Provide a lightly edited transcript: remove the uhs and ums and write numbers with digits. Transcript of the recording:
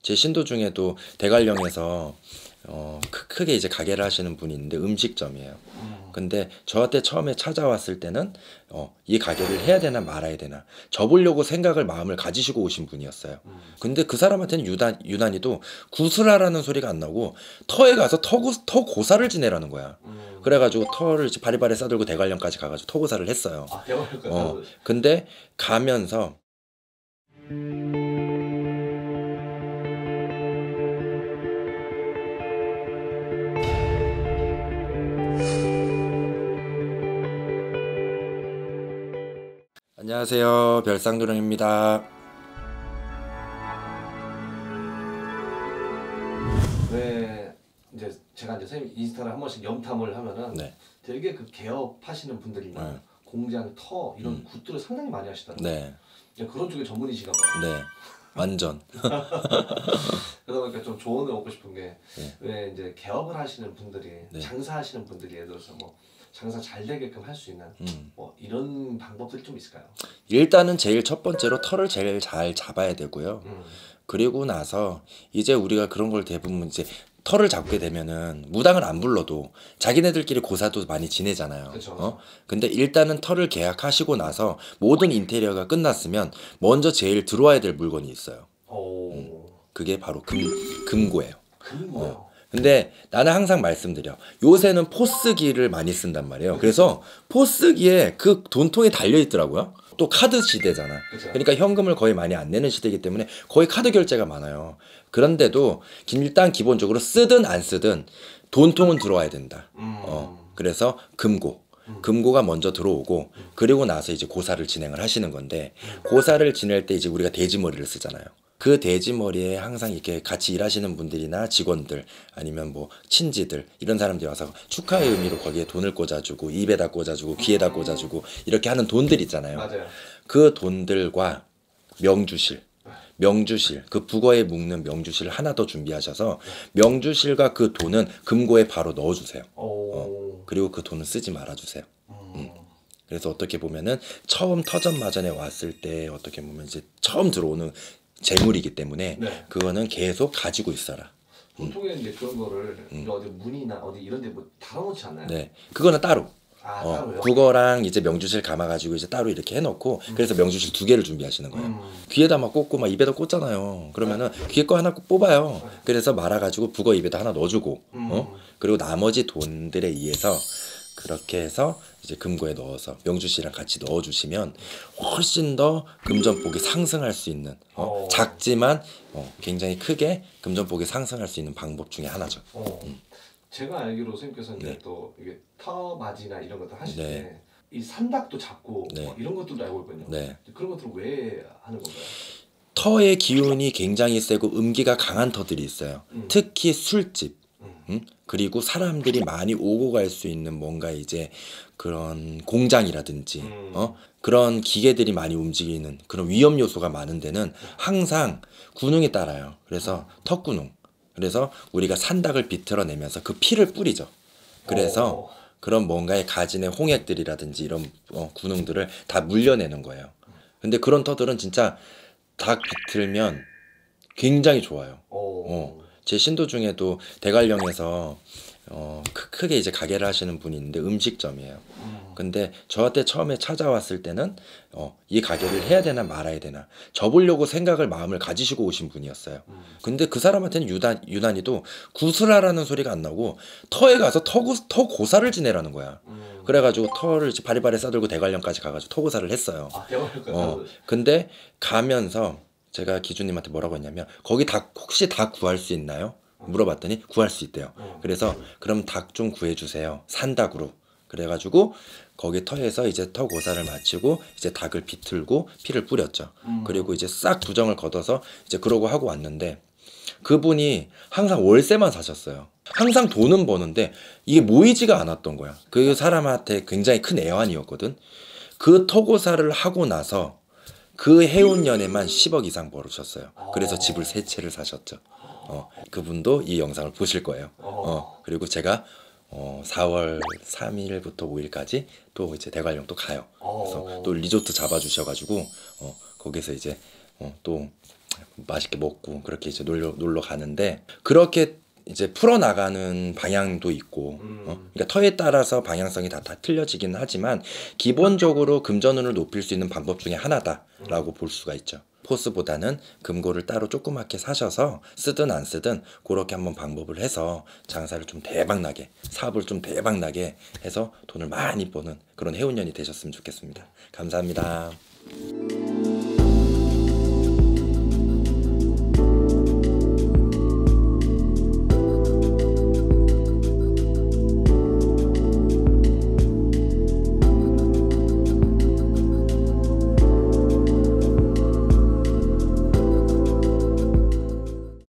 제 신도 중에도 대관령에서 크게 이제 가게를 하시는 분이 있는데 음식점이에요. 근데 저한테 처음에 찾아왔을 때는 이 가게를 해야 되나 말아야 되나 접으려고 생각을 마음을 가지시고 오신 분이었어요. 근데 그 사람한테는 유난히도 구슬하라는 소리가 안 나고 터에 가서 터 고사를 지내라는 거야. 그래가지고 터를 이제 바리바리 싸들고 대관령까지 가가지고 터 고사를 했어요. 아, 대관령까지. 근데 가면서 안녕하세요, 별상도령입니다. 왜 이제 제가 이제 선생님 인스타를 한 번씩 염탐을 하면은 네. 되게 그 개업하시는 분들이나 네. 공장, 터 이런 굿들을 상당히 많이 하시더라고요. 네, 그냥 그런 쪽에 전문이신가 봐요. 네, 완전. 그러다 보니까 좀 조언을 얻고 싶은 게 네. 왜 이제 개업을 하시는 분들이 네. 장사하시는 분들이 예를 들어서 뭐 장사 잘 되게끔 할 수 있는 뭐 이런 방법들이 좀 있을까요? 일단은 제일 첫 번째로 털을 제일 잘 잡아야 되고요. 그리고 나서 이제 우리가 그런 걸 대부분 이제 털을 잡게 되면은 무당을 안 불러도 자기네들끼리 고사도 많이 지내잖아요. 그쵸. 근데 일단은 털을 계약하시고 나서 모든 인테리어가 끝났으면 먼저 제일 들어와야 될 물건이 있어요. 오, 그게 바로 금고예요. 금고요. 근데 나는 항상 말씀드려. 요새는 포스기를 많이 쓴단 말이에요. 그래서 포스기에 그 돈통이 달려 있더라고요. 또 카드 시대잖아. 그쵸. 그러니까 현금을 거의 많이 안 내는 시대이기 때문에 거의 카드 결제가 많아요. 그런데도 일단 기본적으로 쓰든 안 쓰든 돈통은 들어와야 된다. 그래서 금고가 먼저 들어오고 그리고 나서 이제 고사를 진행을 하시는 건데 고사를 지낼 때 이제 우리가 돼지머리를 쓰잖아요. 그 돼지머리에 항상 이렇게 같이 일하시는 분들이나 직원들 아니면 뭐 친지들 이런 사람들이 와서 축하의 의미로 거기에 돈을 꽂아주고 입에다 꽂아주고 귀에다 꽂아주고 이렇게 하는 돈들 있잖아요. 맞아요. 그 돈들과 명주실 그 북어에 묶는 명주실을 하나 더 준비하셔서 명주실과 그 돈은 금고에 바로 넣어주세요. 그리고 그 돈은 쓰지 말아주세요. 그래서 어떻게 보면은 처음 터전마전에 왔을 때 어떻게 보면 이제 처음 들어오는 재물이기 때문에 네. 그거는 계속 가지고 있어라. 보통에 이제 그런 거를 어디 문이나 어디 이런 데 뭐 달아놓지 않나요? 네, 그거는 따로. 아, 따로요? 국어랑 이제 명주실 감아가지고 이제 따로 이렇게 해놓고 그래서 명주실 2개를 준비하시는 거예요. 귀에다 막 꽂고 막 입에다 꽂잖아요. 그러면은 귀에 거 하나 꼭 뽑아요. 그래서 말아가지고 북어 입에다 하나 넣어주고 그리고 나머지 돈들에 의해서 그렇게 해서 이제 금고에 넣어서 명주실이랑 같이 넣어주시면 훨씬 더 금전복이 상승할 수 있는 작지만 굉장히 크게 금전복이 상승할 수 있는 방법 중에 하나죠. 제가 알기로 선생님께서 이제 네. 또 이게 터맞이나 이런 것들 하실 네. 때 이 산닥도 잡고 네. 뭐 이런 것들도 알고 있거든요. 네. 그런 것들은 왜 하는 건가요? 터의 기운이 굉장히 세고 음기가 강한 터들이 있어요. 특히 술집, 그리고 사람들이 많이 오고 갈 수 있는 뭔가 이제 그런 공장이라든지, 그런 기계들이 많이 움직이는 그런 위험 요소가 많은 데는 항상 군웅이 따라요. 그래서 턱군웅. 그래서 우리가 산닥을 비틀어내면서 그 피를 뿌리죠. 그래서 그런 뭔가의 가진의 홍액들이라든지 이런 군웅들을 다 물려내는 거예요. 근데 그런 터들은 진짜 닭 비틀면 굉장히 좋아요. 제 신도 중에도 대관령에서 크게 이제 가게를 하시는 분이 있는데 음식점이에요. 근데 저한테 처음에 찾아왔을 때는 이 가게를 해야 되나 말아야 되나 접으려고 생각을 마음을 가지시고 오신 분이었어요. 근데 그 사람한테는 유난히도 구슬하라는 소리가 안 나고 터에 가서 터 고사를 지내라는 거야. 그래가지고 터를 이제 바리바리 싸들고 대관령까지 가가지고 터 고사를 했어요. 아, 대관령까지. 근데 가면서 제가 기준님한테 뭐라고 했냐면 거기 닭 혹시 닭 구할 수 있나요? 물어봤더니 구할 수 있대요. 그래서 그럼 닭 좀 구해주세요. 산닭으로. 그래가지고 거기 터에서 이제 터 고사를 마치고 이제 닭을 비틀고 피를 뿌렸죠. 그리고 이제 싹 부정을 걷어서 이제 그러고 하고 왔는데 그분이 항상 월세만 사셨어요. 항상 돈은 버는데 이게 모이지가 않았던 거야. 그 사람한테 굉장히 큰 애환이었거든. 그 터고사를 하고 나서 그 해운년에만 10억 이상 벌으셨어요. 그래서 집을 3채를 사셨죠. 그분도 이 영상을 보실 거예요. 그리고 제가 4월 3일부터 5일까지 또 이제 대관령 또 가요. 그래서 또 리조트 잡아주셔가지고 거기서 이제 또 맛있게 먹고 그렇게 이제 놀러 가는데, 그렇게 이제 풀어나가는 방향도 있고, 그러니까 터에 따라서 방향성이 다 틀려지긴 하지만 기본적으로 금전운을 높일 수 있는 방법 중에 하나다라고 볼 수가 있죠. 포스보다는 금고를 따로 조그맣게 사셔서 쓰든 안 쓰든 그렇게 한번 방법을 해서 장사를 좀 대박나게, 사업을 좀 대박나게 해서 돈을 많이 버는 그런 해운년이 되셨으면 좋겠습니다. 감사합니다.